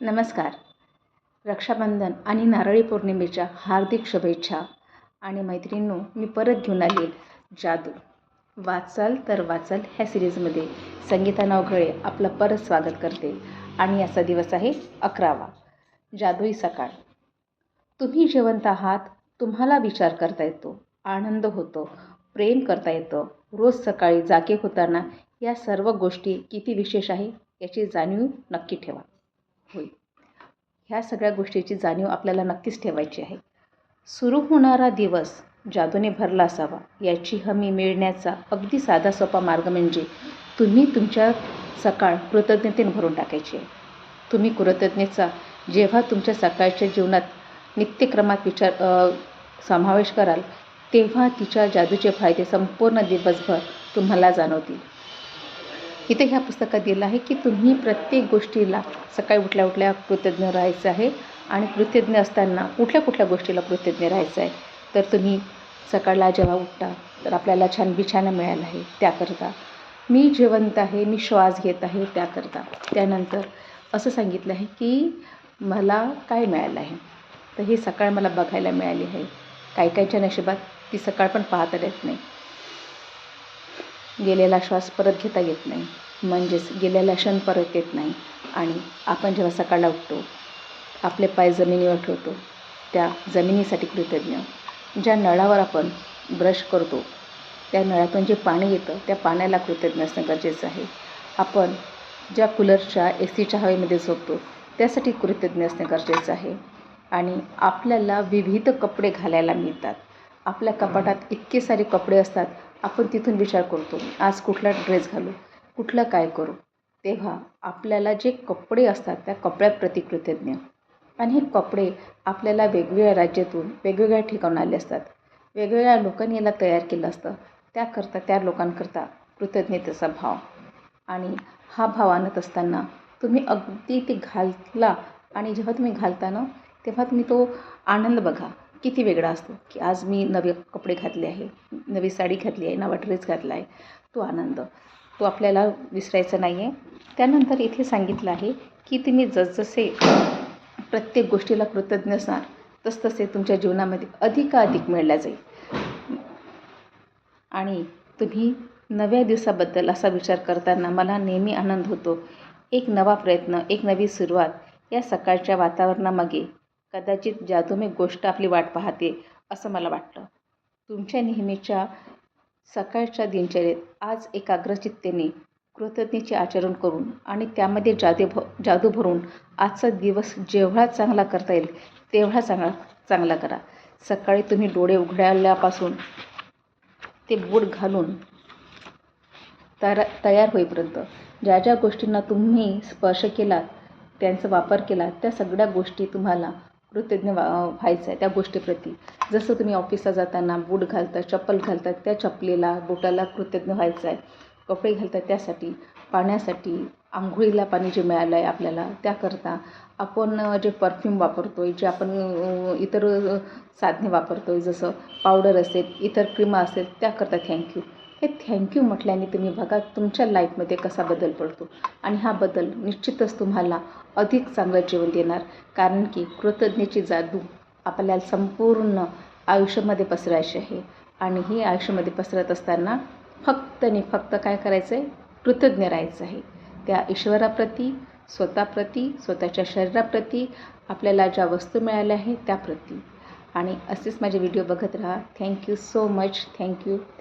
नमस्कार. रक्षाबंधन आणि नारळी पौर्णिमेच्या हार्दिक शुभेच्छा. आणि मैत्रिणींनो, मी परत घेऊन आली जादू. वाचाल तर वाचाल ह्या सिरीजमध्ये संगीता नवघळे आपलं परत स्वागत करते. आणि याचा दिवस आहे 11वा, जादुई सकाळ. तुम्ही जिवंत आहात, तुम्हाला विचार करता येतो, आनंद होतो, प्रेम करता येतं. रोज सकाळी जागे होताना या सर्व गोष्टी किती विशेष आहे याची जाणीव नक्की ठेवा. होय, ह्या सगळ्या गोष्टीची जाणीव आपल्याला नक्कीच ठेवायची आहे. सुरू होणारा दिवस जादूने भरला असावा याची हमी मिळण्याचा अगदी साधा सोपा मार्ग म्हणजे तुम्ही तुमच्या सकाळ कृतज्ञतेने भरून टाकायची आहे. तुम्ही कृतज्ञतेचा जेव्हा तुमच्या सकाळच्या जीवनात नित्यक्रमात समावेश कराल तेव्हा तिच्या जादूचे फायदे संपूर्ण दिवसभर तुम्हाला जाणवतील. इथे ह्या पुस्तकात दिलं आहे की तुम्ही प्रत्येक गोष्टीला सकाळी उठल्या उठल्या कृतज्ञ राहायचं आहे. आणि कृतज्ञ असताना कुठल्या गोष्टीला कृतज्ञ राहायचं आहे तर तुम्ही सकाळला जेव्हा उठता तर आपल्याला छान बिछाना मिळाला आहे त्याकरता, मी जिवंत आहे, मी श्वास घेत आहे त्याकरता. त्यानंतर असं सांगितलं आहे की मला काय मिळालं आहे तर ही सकाळ मला बघायला मिळाली आहे. काहीच्या नशिबात ती सकाळ पण पाहता येत नाही. गेलेला श्वास परत घेता येत नाही, म्हणजेच गेलेला क्षण परत येत नाही. आणि आपण जेव्हा सकाळला उठतो आपले पाय जमिनीवर ठेवतो त्या जमिनीसाठी कृतज्ञ. ज्या नळावर आपण ब्रश करतो त्या नळातून जे पाणी येतं त्या पाण्याला कृतज्ञ असणं गरजेचं आहे. आपण ज्या कूलरच्या एसीच्या हवेमध्ये झोपतो त्यासाठी कृतज्ञ असणं गरजेचं आहे. आणि आपल्याला विविध कपडे घालायला मिळतात. आपल्या कपाटात इतके सारे कपडे असतात, आपण तिथून विचार करतो आज कुठला ड्रेस घालू, कुठलं काय करू. तेव्हा आपल्याला जे कपडे असतात त्या कपड्याप्रती कृतज्ञ. आणि हे कपडे आपल्याला वेगवेगळ्या राज्यातून वेगवेगळ्या ठिकाणून आले असतात, वेगवेगळ्या लोकांनी याला तयार केलं असतं. त्याकरता त्या लोकांकरता कृतज्ञतेचा भाव. आणि हा भाव आणत असताना तुम्ही अगदी ते घालला आणि जेव्हा तुम्ही घालता ना तेव्हा तुम्ही तो आनंद बघा किती वेगळा असतो की आज मी नवे कपडे घातले आहे, नवी साडी घातली आहे, नवा ड्रेस घातला आहे. तो आनंद तो आपल्याला विसरायचा नाही आहे. त्यानंतर इथे सांगितलं आहे की तुम्ही जसजसे प्रत्येक गोष्टीला कृतज्ञ असाल तसतसे तुमच्या जीवनामध्ये अधिकाधिक मिळल्या जाईल. आणि तुम्ही नव्या दिवसाबद्दल असा विचार करताना मला नेहमी आनंद होतो. एक नवा प्रयत्न, एक नवी सुरुवात. या सकाळच्या वातावरणामागे कदाचित जादूमय गोष्ट आपली वाट पाहते असं मला वाटतं. तुमच्या नेहमीच्या सकाळच्या दिनचर्येत आज एकाग्रचित्तेने कृतज्ञतेचे आचरण करून आणि त्यामध्ये जादू भरून आजचा दिवस जेवढा चांगला करता येईल तेवढा चांगला करा. सकाळी तुम्ही डोळे उघडल्यापासून ते बूट घालून तयार होईपर्यंत ज्या ज्या गोष्टींना तुम्ही स्पर्श केलात, त्यांचा वापर केला, त्या सगळ्या गोष्टी तुम्हाला कृतज्ञ व्हायचं आहे त्या गोष्टीप्रती. जसं तुम्ही ऑफिसला जाताना बूट घालता, चप्पल घालतात, त्या चपलीला बुटाला कृतज्ञ व्हायचं आहे. कपडे घालतात त्यासाठी, पाण्यासाठी, आंघोळीला पाणी जे मिळालं आहे आपल्याला त्याकरता, आपण जे परफ्यूम वापरतो आहे, जे आपण इतर साधने वापरतो आहे जसं पावडर असेल, इतर क्रीमा असेल त्याकरता थँक्यू. हे थँक्यू म्हटल्याने तुम्ही बघा तुमच्या लाईफमध्ये कसा बदल पडतो. आणि हा बदल निश्चितच तुम्हाला अधिक चांगलं जीवन देणार. कारण की कृतज्ञतेची जादू आपल्याला संपूर्ण आयुष्यामध्ये पसरायची आहे. आणि ही आयुष्यामध्ये पसरत असताना फक्त आणि फक्त काय करायचं आहे, कृतज्ञ राहायचं आहे. त्या ईश्वराप्रती, स्वतःप्रती, स्वतःच्या शरीराप्रती, आपल्याला ज्या वस्तू मिळाल्या आहेत त्याप्रती. आणि असेच माझे व्हिडिओ बघत राहा. Thank you so much. थँक्यू.